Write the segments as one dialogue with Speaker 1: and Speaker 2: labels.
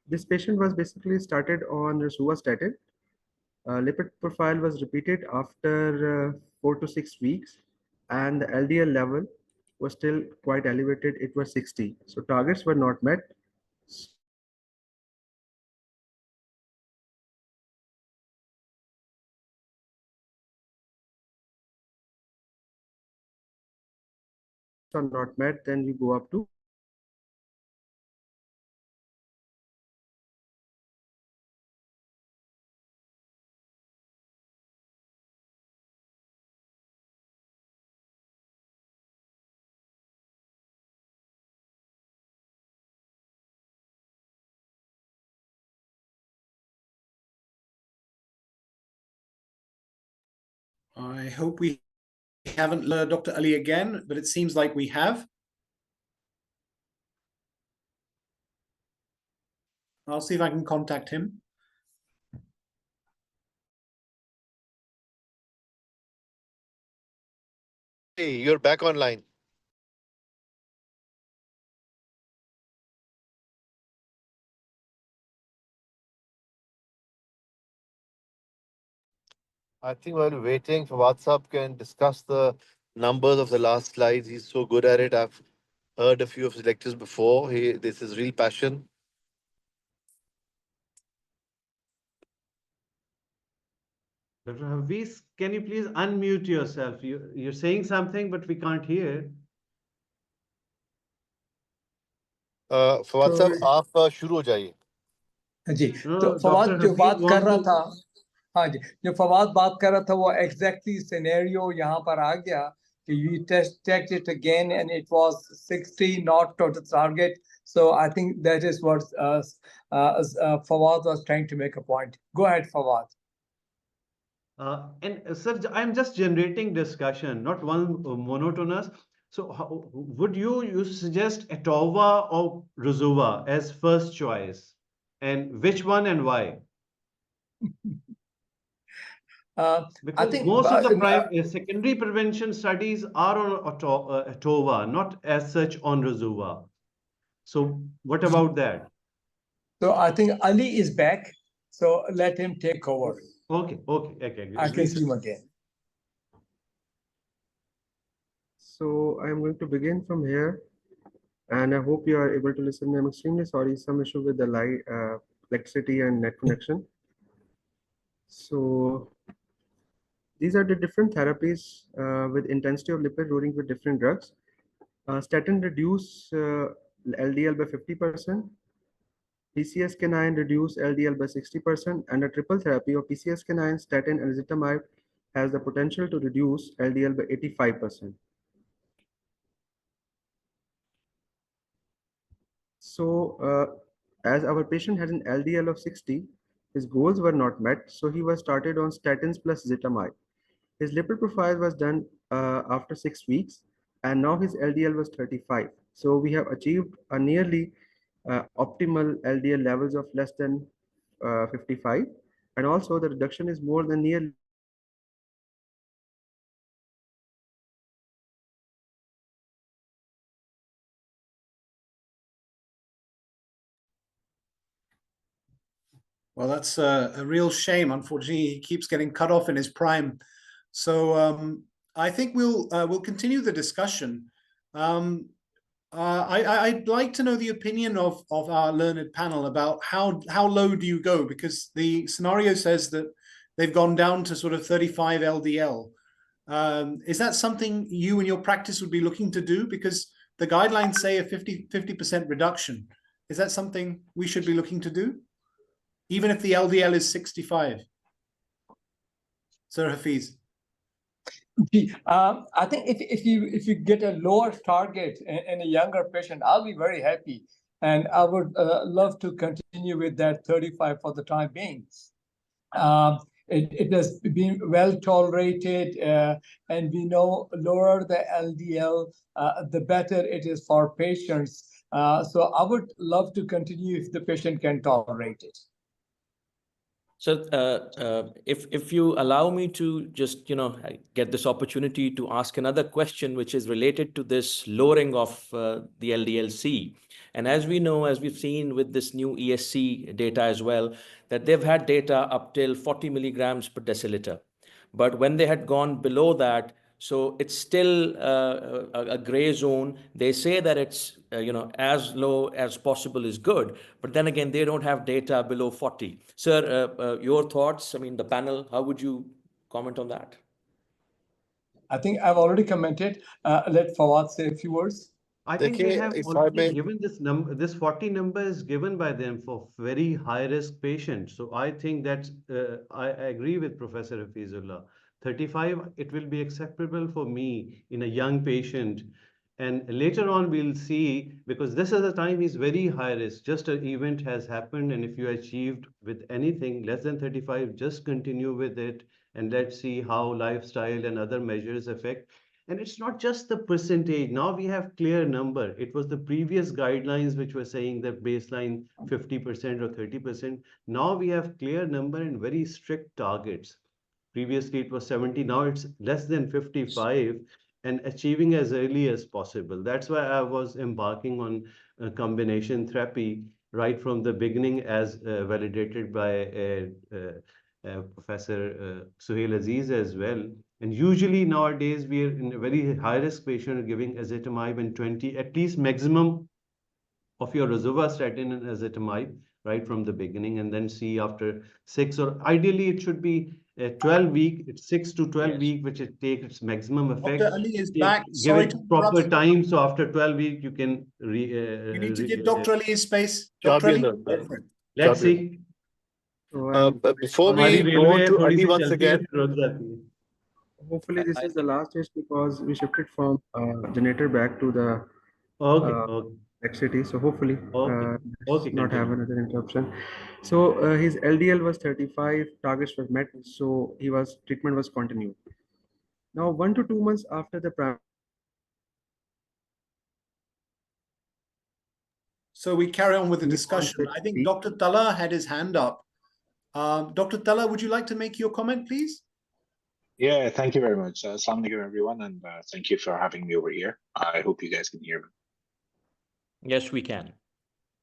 Speaker 1: This patient was basically started on rosuvastatin. Lipid profile was repeated after 4 to 6 weeks, and the LDL level was still quite elevated. It was 60. So targets were not met. Are not met, then we go up to
Speaker 2: I hope we haven't learned Dr. Ali again, but it seems like we have. I'll see if I can contact him.
Speaker 3: Hey, you're back online. I think while waiting for WhatsApp can discuss the numbers of the last slides. He's so good at it. I've heard a few of his lectures before. This is real passion.
Speaker 4: Dr. Hafiz, can you please unmute yourself? You're saying something, but we can't hear.
Speaker 3: For WhatsApp, आप शुरू हो जाइए.
Speaker 5: जी,
Speaker 4: No,
Speaker 5: तो Fawad
Speaker 4: Dr.
Speaker 5: जो
Speaker 4: Hafiz
Speaker 5: बात कर
Speaker 4: want
Speaker 5: रहा
Speaker 4: to-
Speaker 5: था, हाँ जी, जो फवाद बात कर रहा था वो एग्जैक्टली सिनेरियो यहाँ पर आ गया कि you checked it again and it was 60, not to the target. So I think that is what Fawad was trying to make a point. Go ahead, Fawad.
Speaker 4: Sir, I'm just generating discussion, not one monotonous. So would you suggest Atova or Rosuva as first choice? And which one and why? Because
Speaker 5: I think
Speaker 4: most of the secondary prevention studies are on Atova, not as such on Rosuva. So what about that?
Speaker 5: So I think Ali is back. So let him take over.
Speaker 4: Okay.
Speaker 5: I can see him again.
Speaker 1: So I'm going to begin from here, and I hope you are able to listen. I'm extremely sorry, some issue with the live electricity and net connection. So these are the different therapies with intensity of lipid loading with different drugs. Statin reduce LDL by 50%. PCSK9 reduce LDL by 60%, and a triple therapy of PCSK9, statin, and ezetimibe has the potential to reduce LDL by 85%. So, as our patient had an LDL of 60, his goals were not met, so he was started on statins plus ezetimibe. His lipid profile was done after 6 weeks, and now his LDL was 35. So we have achieved a nearly optimal LDL levels of less than 55, and also the reduction is more than nearly
Speaker 2: Well, that's a real shame. Unfortunately, he keeps getting cut off in his prime. So I think we'll continue the discussion. I'd like to know the opinion of our learned panel about how low do you go, because the scenario says that they've gone down to sort of 35 LDL. Is that something you and your practice would be looking to do? Because the guidelines say a 50% reduction. Is that something we should be looking to do, even if the LDL is 65? Sir Hafiz.
Speaker 5: I think if you get a lower target in a younger patient, I'll be very happy, and I would love to continue with that 35 for the time being. It has been well tolerated, and we know lower the LDL, the better it is for patients. So I would love to continue if the patient can tolerate it.
Speaker 6: So if you allow me to just, get this opportunity to ask another question, which is related to this lowering of the LDL-C. And as we know, as we've seen with this new ESC data as well, that they've had data up till 40 milligrams per deciliter. But when they had gone below that, so it's still a gray zone. They say that it's, as low as possible is good. But then again, they don't have data below 40. Sir, your thoughts? I mean, the panel, how would you comment on that?
Speaker 5: I think I've already commented. Let Fawad say a few words.
Speaker 4: I think they have
Speaker 3: if I
Speaker 4: already
Speaker 3: may-
Speaker 4: given this number. This 40 number is given by them for very high risk patients. So I think that I agree with Professor Hafizullah. 35, it will be acceptable for me in a young patient. And later on, we'll see, because this is the time he's very high risk. Just an event has happened. And if you achieved with anything less than 35, just continue with it. And let's see how lifestyle and other measures affect. And it's not just the percentage. Now we have clear number. It was the previous guidelines which were saying that baseline 50% or 30%. Now we have clear number and very strict targets. Previously it was 70. Now it's less than 55 and achieving as early as possible. That's why I was embarking on a combination therapy right from the beginning, as validated by Professor Suhail Aziz as well. And usually nowadays we are in a very high risk patient giving ezetimibe and 20, at least maximum of your rosuvastatin and ezetimibe right from the beginning, and then see after 6, or ideally it should be 12 week, it's 6 to 12 week, which it takes its maximum effect.
Speaker 2: Dr. Ali is back.
Speaker 4: Give
Speaker 2: Sorry
Speaker 4: it
Speaker 2: to
Speaker 4: proper
Speaker 2: interrupt.
Speaker 4: time. So after 12 week, you can
Speaker 2: You need to give Dr. Ali his space. Dr. Ali,
Speaker 3: Champion,
Speaker 2: go for it.
Speaker 4: let's
Speaker 3: Champion.
Speaker 4: see.
Speaker 1: So
Speaker 3: But before
Speaker 4: हमारी
Speaker 3: we go on
Speaker 4: railway
Speaker 3: to
Speaker 4: थोड़ी
Speaker 3: Ali
Speaker 4: सी
Speaker 3: once
Speaker 4: चलती है
Speaker 3: again,
Speaker 4: फिर रुक जाती है.
Speaker 1: hopefully this is the last test, because we shifted from generator back to the
Speaker 4: Okay,
Speaker 1: uh,
Speaker 4: okay,
Speaker 1: next city. So hopefully
Speaker 4: okay,
Speaker 1: let's
Speaker 4: okay.
Speaker 1: not have
Speaker 4: Continue.
Speaker 1: another interruption. So his LDL was 35, targets were met, so treatment was continued. Now 1 to 2 months after the
Speaker 2: So we carry on with the
Speaker 1: Move on
Speaker 2: discussion.
Speaker 1: to
Speaker 2: I think
Speaker 1: the-
Speaker 2: Dr. Talla had his hand up. Dr. Talla, would you like to make your comment, please?
Speaker 7: Yeah, thank you very much. Assalamu alaikum, everyone, and thank you for having me over here. I hope you guys can hear me.
Speaker 6: Yes, we can.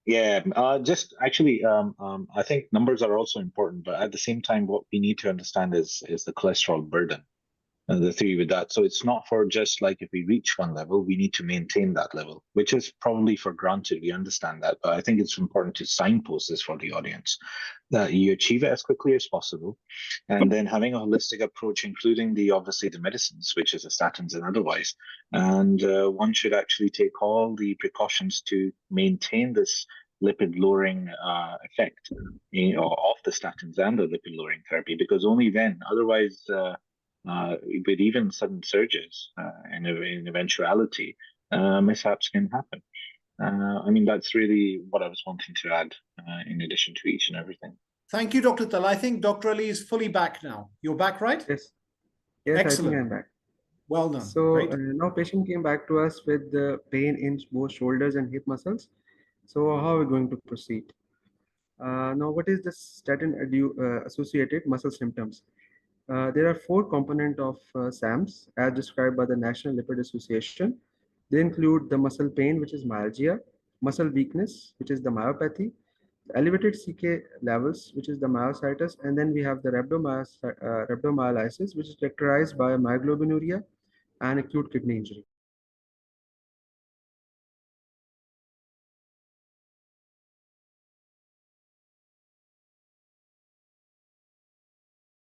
Speaker 7: Yeah, just actually, I think numbers are also important, but at the same time, what we need to understand is the cholesterol burden and the theory with that. So it's not for just like if we reach one level, we need to maintain that level, which is probably for granted. We understand that, but I think it's important to signpost this for the audience that you achieve it as quickly as possible, and then having a holistic approach, including obviously the medicines, which is the statins and otherwise. And one should actually take all the precautions to maintain this lipid lowering effect, of the statins and the lipid lowering therapy, because only then, otherwise, with even sudden surges in eventuality, mishaps can happen. I mean, that's really what I was wanting to add in addition to each and everything.
Speaker 2: Thank you, Dr. Talla. I think Dr. Ali is fully back now. You're back, right?
Speaker 1: Yes, yes,
Speaker 2: Excellent.
Speaker 1: I think I'm back.
Speaker 2: Well done.
Speaker 1: So
Speaker 2: Great.
Speaker 1: now patient came back to us with the pain in both shoulders and hip muscles. So how are we going to proceed? Now, what is the statin associated muscle symptoms? There are 4 components of SAMS as described by the National Lipid Association. They include the muscle pain, which is myalgia, muscle weakness, which is the myopathy, elevated CK levels, which is the myositis, and then we have the rhabdomyolysis, which is characterized by myoglobinuria and acute kidney injury.